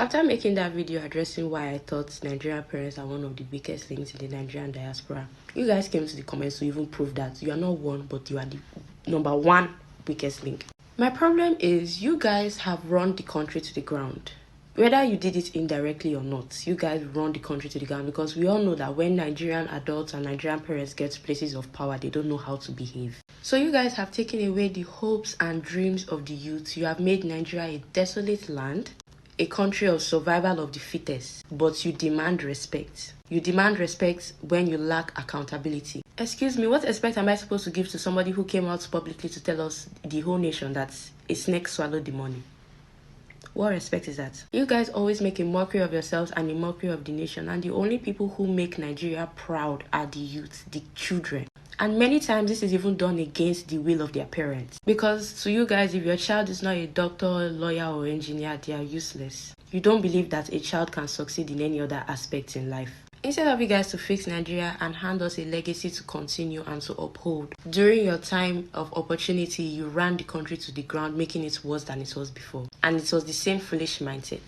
After making that video addressing why I thought Nigerian parents are one of the weakest links in the Nigerian diaspora, you guys came to the comments to even prove that you are not one, but you are the number one weakest link. My problem is you guys have run the country to the ground. Whether you did it indirectly or not, you guys run the country to the ground, because we all know that when Nigerian adults and Nigerian parents get to places of power, they don't know how to behave. So you guys have taken away the hopes and dreams of the youth. You have made Nigeria a desolate land, a country of survival of the fittest, but you demand respect. You demand respect when you lack accountability. Excuse me, what respect am I supposed to give to somebody who came out publicly to tell us, the whole nation, that a snake swallowed the money? What respect is that? You guys always make a mockery of yourselves and a mockery of the nation, and the only people who make Nigeria proud are the youth, the children. And many times this is even done against the will of their parents. Because to you guys, if your child is not a doctor, lawyer, or engineer, they are useless. You don't believe that a child can succeed in any other aspect in life. Instead of you guys to fix Nigeria and hand us a legacy to continue and to uphold, during your time of opportunity, you ran the country to the ground, making it worse than it was before. And it was the same foolish mindset.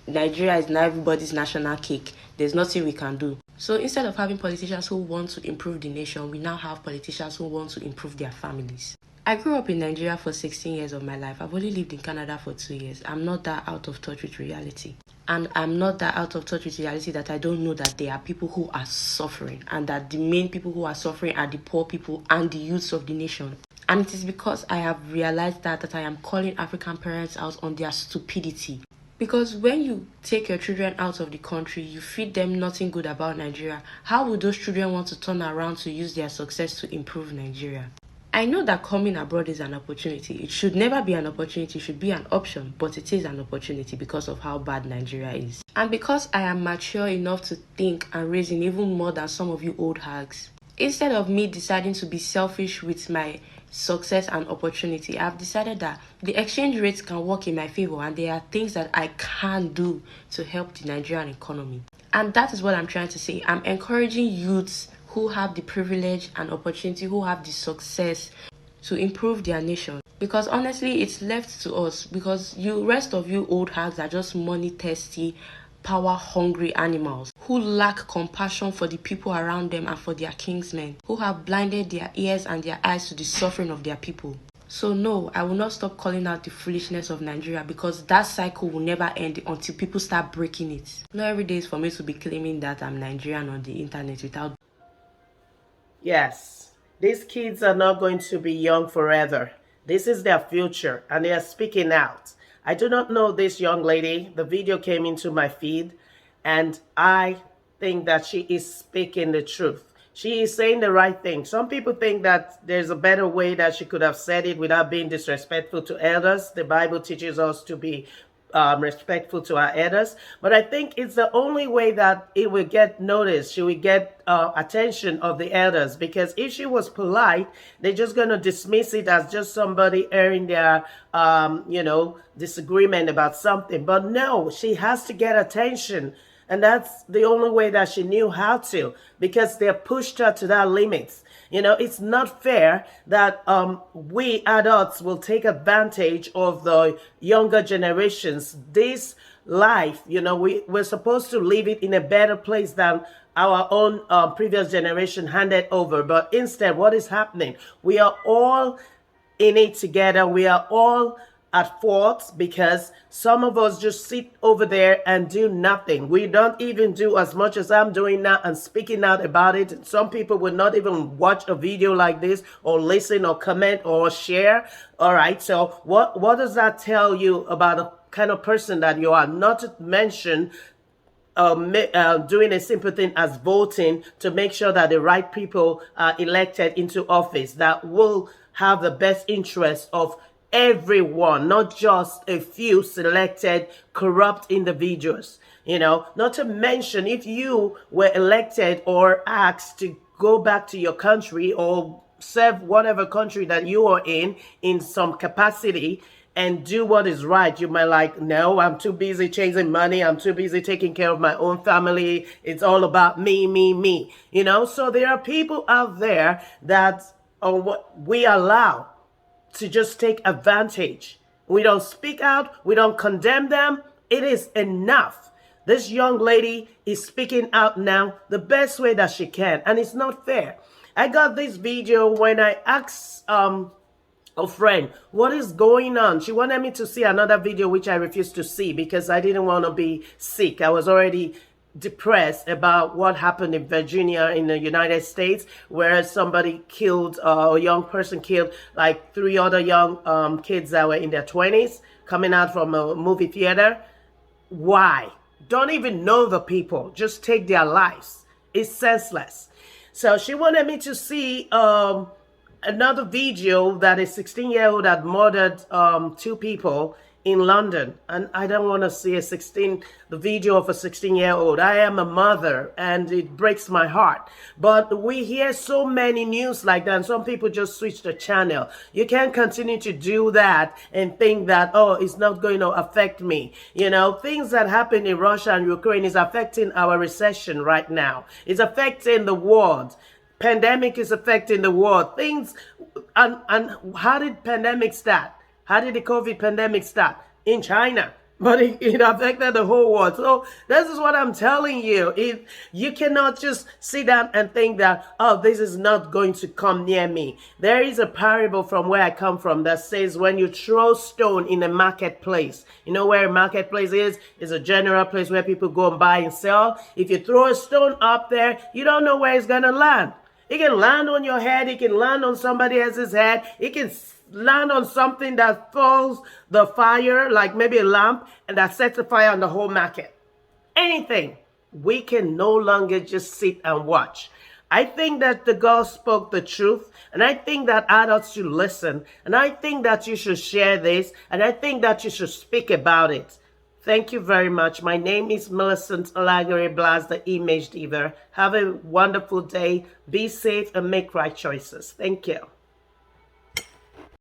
Nigeria is now everybody's national cake. There's nothing we can do. So instead of having politicians who want to improve the nation, we now have politicians who want to improve their families. I grew up in Nigeria for 16 years of my life. I've only lived in Canada for 2 years. I'm not that out of touch with reality. And I'm not that out of touch with reality that I don't know that there are people who are suffering, and that the main people who are suffering are the poor people and the youths of the nation. And it is because I have realized that I am calling African parents out on their stupidity. Because when you take your children out of the country, you feed them nothing good about Nigeria. How would those children want to turn around to use their success to improve Nigeria? I know that coming abroad is an opportunity. It should never be an opportunity, it should be an option, but it is an opportunity because of how bad Nigeria is. And because I am mature enough to think and reason even more than some of you old hags, instead of me deciding to be selfish with my success and opportunity, I've decided that the exchange rates can work in my favor, and there are things that I can do to help the Nigerian economy. And that is what I'm trying to say. I'm encouraging youths who have the privilege and opportunity, who have the success to improve their nation. Because honestly, it's left to us, because you rest of you old hags are just money thirsty, power hungry animals who lack compassion for the people around them and for their kingsmen, who have blinded their ears and their eyes to the suffering of their people. So no, I will not stop calling out the foolishness of Nigeria, because that cycle will never end until people start breaking it. Not every day is for me to be claiming that I'm Nigerian on the internet without... Yes, these kids are not going to be young forever. This is their future, and they are speaking out. I do not know this young lady. The video came into my feed, and I think that she is speaking the truth. She is saying the right thing. Some people think that there's a better way that she could have said it without being disrespectful to elders. The Bible teaches us to be respectful to our elders, but I think it's the only way that it will get noticed. She will get attention of the elders, because if she was polite, they're just going to dismiss it as just somebody airing their disagreement about something. But no, she has to get attention, and that's the only way that she knew how to, because they pushed her to that limit. It's not fair that we adults will take advantage of the younger generations. This life, we're supposed to leave it in a better place than our own previous generation handed over. But instead, what is happening? We are all in it together. We are all at fault, because some of us just sit over there and do nothing. We don't even do as much as I'm doing now and speaking out about it. Some people would not even watch a video like this, or listen, or comment, or share. All right, so what does that tell you about the kind of person that you are? Not to mention doing a simple thing as voting to make sure that the right people are elected into office that will have the best interest of everyone, not just a few selected corrupt individuals. Not to mention, if you were elected or asked to go back to your country or serve whatever country that you are in some capacity, and do what is right, you might like, no, I'm too busy chasing money. I'm too busy taking care of my own family. It's all about me, me, me. So there are people out there that what we allow to just take advantage. We don't speak out. We don't condemn them. It is enough. This young lady is speaking out now the best way that she can, and it's not fair. I got this video when I asked a friend, what is going on? She wanted me to see another video, which I refused to see because I didn't want to be sick. I was already depressed about what happened in Virginia in the United States, where somebody killed, a young person killed like 3 other young kids that were in their 20s coming out from a movie theater. Why? Don't even know the people. Just take their lives. It's senseless. So she wanted me to see another video that a 16-year-old had murdered 2 people in London, and I don't want to see the video of a 16-year-old. I am a mother, and it breaks my heart. But we hear so many news like that, and some people just switch the channel. You can't continue to do that and think that, oh, it's not going to affect me. You know, things that happen in Russia and Ukraine is affecting our recession right now. It's affecting the world. Pandemic is affecting the world. Things, and how did pandemic start? How did the COVID pandemic start? In China. But it affected the whole world. So this is what I'm telling you. You cannot just sit down and think that, oh, this is not going to come near me. There is a parable from where I come from that says when you throw stone in a marketplace, you know where a marketplace is? It's a general place where people go and buy and sell. If you throw a stone up there, you don't know where it's going to land. It can land on your head. It can land on somebody else's head. It can land on something that falls the fire, like maybe a lamp, and that sets a fire on the whole market. Anything. We can no longer just sit and watch. I think that the girl spoke the truth, and I think that adults should listen, and I think that you should share this, and I think that you should speak about it. Thank you very much. My name is Millicent Olagere Blas, the Image Diva. Have a wonderful day. Be safe and make right choices. Thank you.